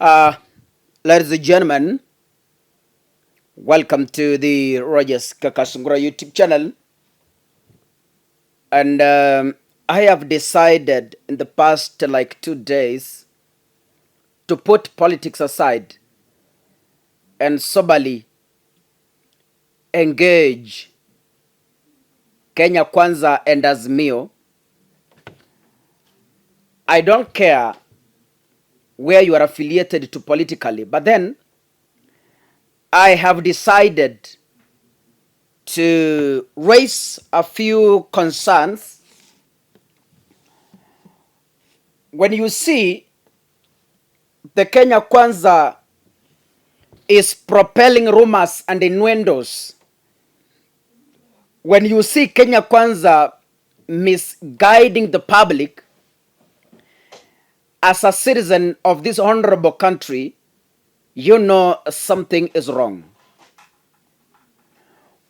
Uh, Ladies and gentlemen, welcome to the Rogers Kakasungura YouTube channel. And I have decided in the past 2 days to put politics aside and soberly engage Kenya Kwanza and Azimio. I don't care where you are affiliated to politically, but then I have decided to raise a few concerns. When you see the Kenya Kwanza is propelling rumors and innuendos, when you see Kenya Kwanza misguiding the public as a citizen of this honorable country, you know something is wrong.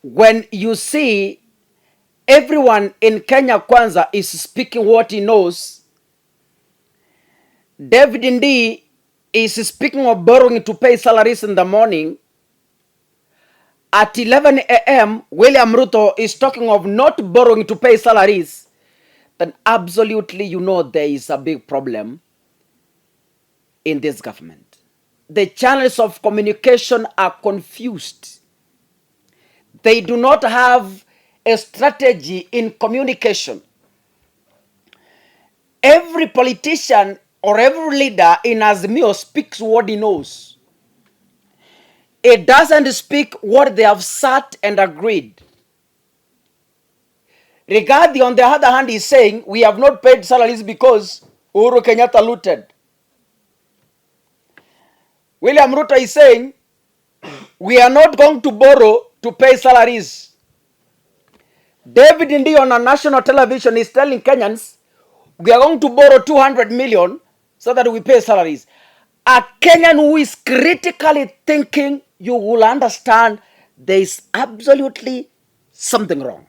When you see everyone in Kenya Kwanza is speaking what he knows, David Ndii is speaking of borrowing to pay salaries in the morning. At 11 a.m., William Ruto is talking of not borrowing to pay salaries. Then absolutely you know there is a big problem in this government. The channels of communication are confused. They do not have a strategy in communication. Every politician or every leader in Azimio speaks what he knows. It doesn't speak what they have sat and agreed. Rigathi, on the other hand, is saying we have not paid salaries because Uhuru Kenyatta looted. William Ruto is saying we are not going to borrow to pay salaries. David Ndii on a national television is telling Kenyans we are going to borrow 200 million so that we pay salaries. A Kenyan who is critically thinking, you will understand there is absolutely something wrong.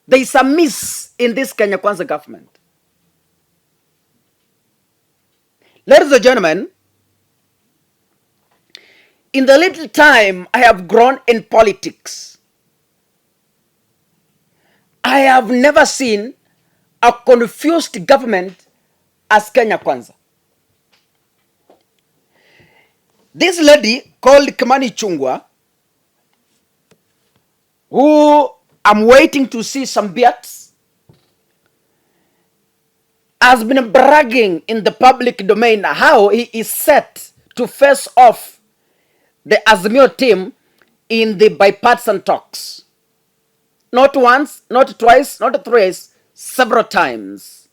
There is a miss in this Kenya Kwanza government. Ladies and gentlemen, in the little time I have grown in politics, I have never seen a confused government as Kenya Kwanza. This lady called Kimami Ichungwa, who I'm waiting to see some beats, has been bragging in the public domain how he is set to face off the Azimio team in the bipartisan talks. Not once, not twice, not thrice, several times.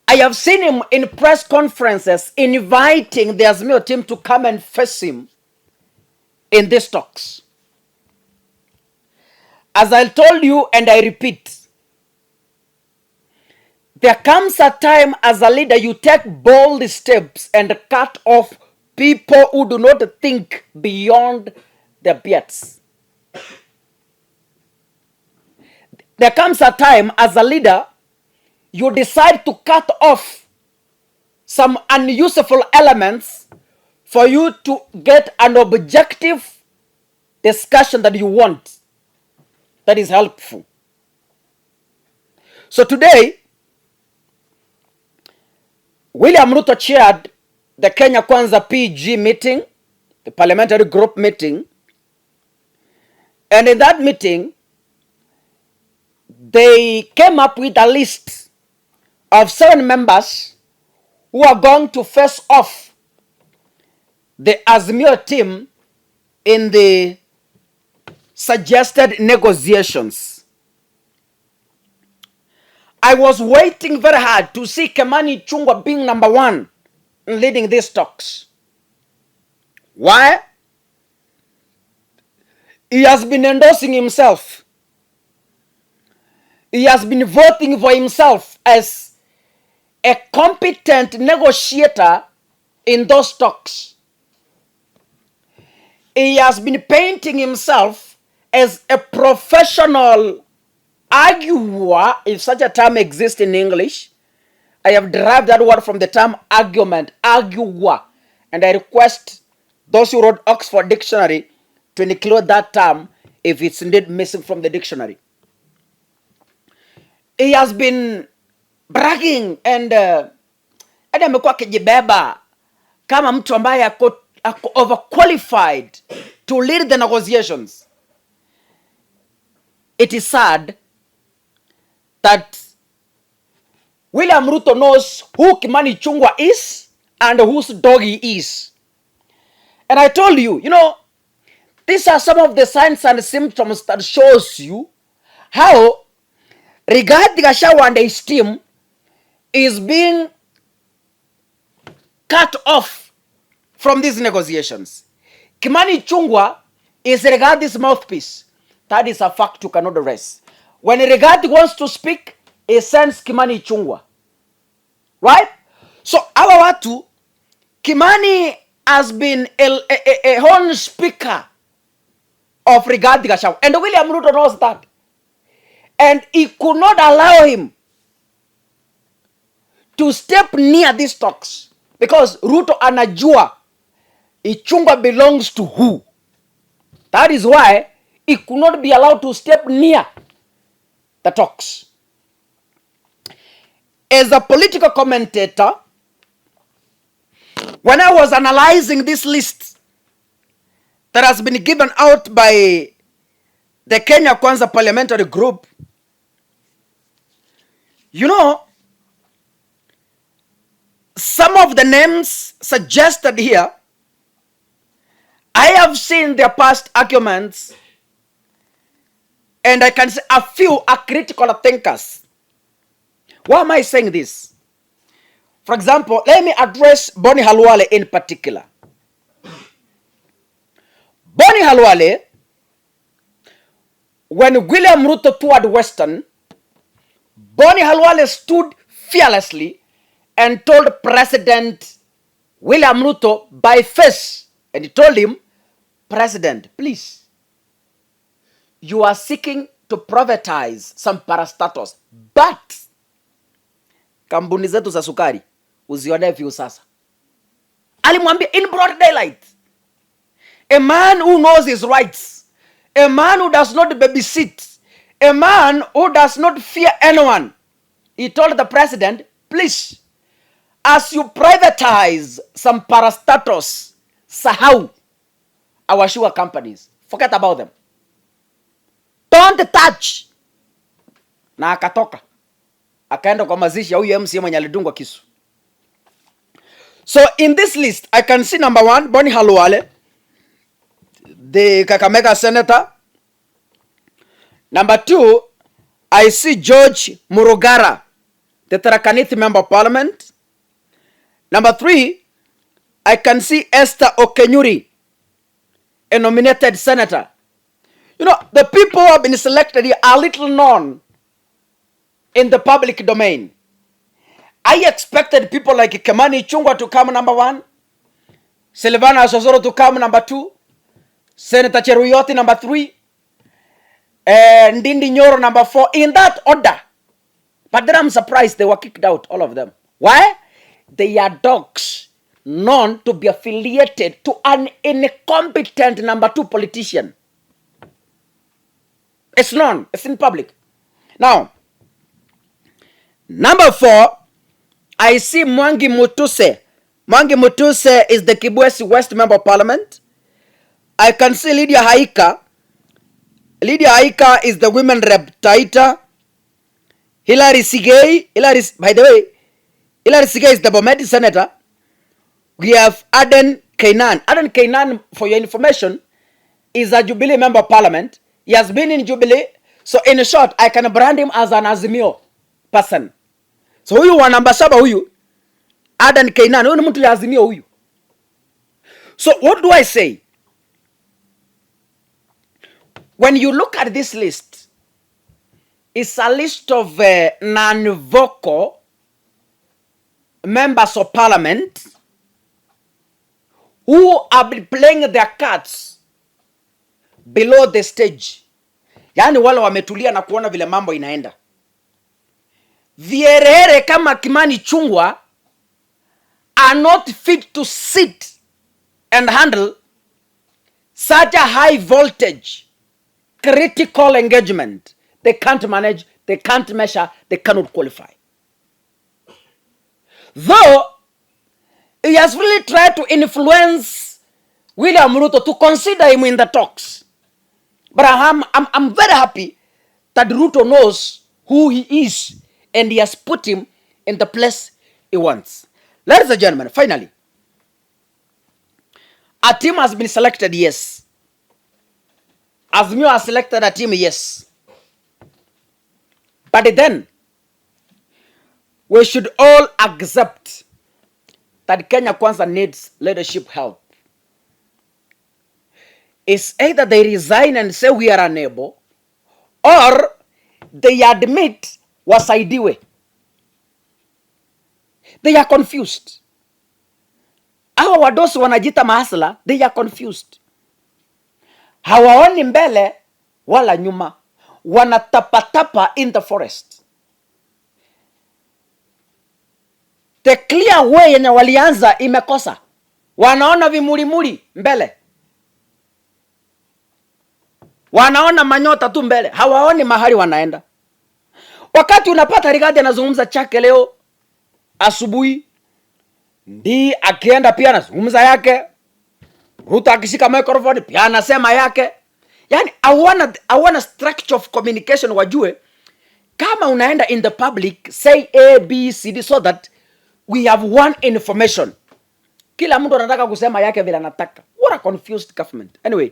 I have seen him in press conferences inviting the Azimio team to come and face him in these talks. As I told you and I repeat, there comes a time as a leader you take bold steps and cut off people who do not think beyond their beards. There comes a time as a leader you decide to cut off some unuseful elements for you to get an objective discussion that you want, that is helpful. So today, William Ruto chaired the Kenya Kwanza PG meeting, the parliamentary group meeting, and in that meeting, they came up with a list of 7 members who are going to face off the Azimio team in the suggested negotiations. I was waiting very hard to see Kimami Ichungwa being number 1 in leading these talks. Why? He has been endorsing himself. He has been voting for himself as a competent negotiator in those talks. He has been painting himself as a professional arguer, if such a term exists in English, I have derived that word from the term argument, arguwa. And I request those who wrote Oxford Dictionary to include that term if it's indeed missing from the dictionary. He has been bragging and amekuwa akijibeba kama mtu ambaye ako overqualified to lead the negotiations. It is sad that William Ruto knows who Kimani Ichungwa is and whose dog he is. And I told you, these are some of the signs and symptoms that shows you how Rigathi Gachagua and his team is being cut off from these negotiations. Kimani Ichungwa is Rigathi's mouthpiece. That is a fact you cannot erase. When Rigathi wants to speak, he sends Kimani Ichungwa. Right? So our watu, Kimani has been a horn speaker of Rigathi Gachagua. And William Ruto knows that. And he could not allow him to step near these talks. Because Ruto anajua Ichungwa belongs to who. That is why he could not be allowed to step near the talks. As a political commentator, when I was analyzing this list that has been given out by the Kenya Kwanza Parliamentary Group, some of the names suggested here, I have seen their past arguments, and I can say a few are critical thinkers. Why am I saying this? For example, let me address Boni Halwale in particular. Boni Halwale, when William Ruto toured Western, Boni Halwale stood fearlessly and told President William Ruto by face, and he told him, President, please, you are seeking to privatize some parastatus, but kampuni zetu za sukari uzione view sasa. Alimwambia in broad daylight. A man who knows his rights, a man who does not babysit, a man who does not fear anyone. He told the president, please, as you privatize some parastatus, sahau our sugar companies. Forget about them. Don't touch. Na akatoka. Akaenda kwa mazishi ya huyu MCA mwenye alidungwa kisu. So in this list, I can see number 1, Boni Halwale, the Kakamega senator. Number 2, I see George Murugara, the Tharaka Nithi member of parliament. Number 3, I can see Esther Okenyuri, a nominated senator. The people who have been selected here are little known in the public domain. I expected people like Kimani Ichungwa to come number 1, Silvana Sosoro to come number 2, Senator Cheruyoti number 3, and Ndindi Nyoro number 4, in that order. But then I'm surprised they were kicked out, all of them. Why? They are dogs known to be affiliated to an incompetent number 2 politician. It's known. It's in public. Now, number 4, I see Mwangi Mutuse. Mwangi Mutuse is the Kibwezi West member of parliament. I can see Lydia Haika. Lydia Haika is the women rep Taita. Hilary Sigei. By the way, Hilary Sigei is the Bomet senator. We have Aden Kainan. Aden Kainan, for your information, is a Jubilee member of parliament. He has been in Jubilee. So in short, I can brand him as an Azimio person. So huyu wa namba 7 huyu, Aden Kainan, huyu ni mtu ya Azimio huyu. So what do I say? When you look at this list, it's a list of non-vocal members of parliament who have been playing their cards below the stage. Yaani wale wametulia na kuona vile mambo inaenda. vierere kama Kimani Ichungwa are not fit to sit and handle such a high voltage critical engagement. They can't manage, they can't measure, they cannot qualify. Though he has really tried to influence William Ruto to consider him in the talks. But I'm very happy that Ruto knows who he is and he has put him in the place he wants. Ladies and gentlemen, finally, a team has been selected, yes. Azimio has selected a team, yes. But then, we should all accept that Kenya Kwanza needs leadership help. It's either they resign and say we are unable, or they admit wasaidiwe. They are confused. Hawa wadosi wanajita mahasla, they are confused. Hawaoni mbele wala nyuma. Wanatapatapa in the forest. The clear way yenye walianza imekosa. Wanaona vimulimuli mbele. Wanaona manyota tu mbele. Hawaoni mahali wanaenda. Wakati unapata Rigathi anazungumza chake leo asubuhi, ndi akienda pia anazungumza yake. Ruto akishika microphone pia anasema yake. Yani I wanna structure of communication wajue kama unaenda in the public say A, B, C, D so that we have one information. Kila mtu anataka kusema yake vile anataka. What a confused government. Anyway,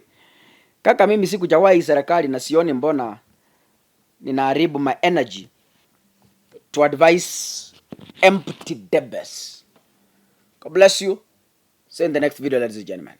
kaka mimi sikujawahi serikali na sioni mbona ninaharibu my energy to advise empty debts. God bless you. See you in the next video, ladies and gentlemen.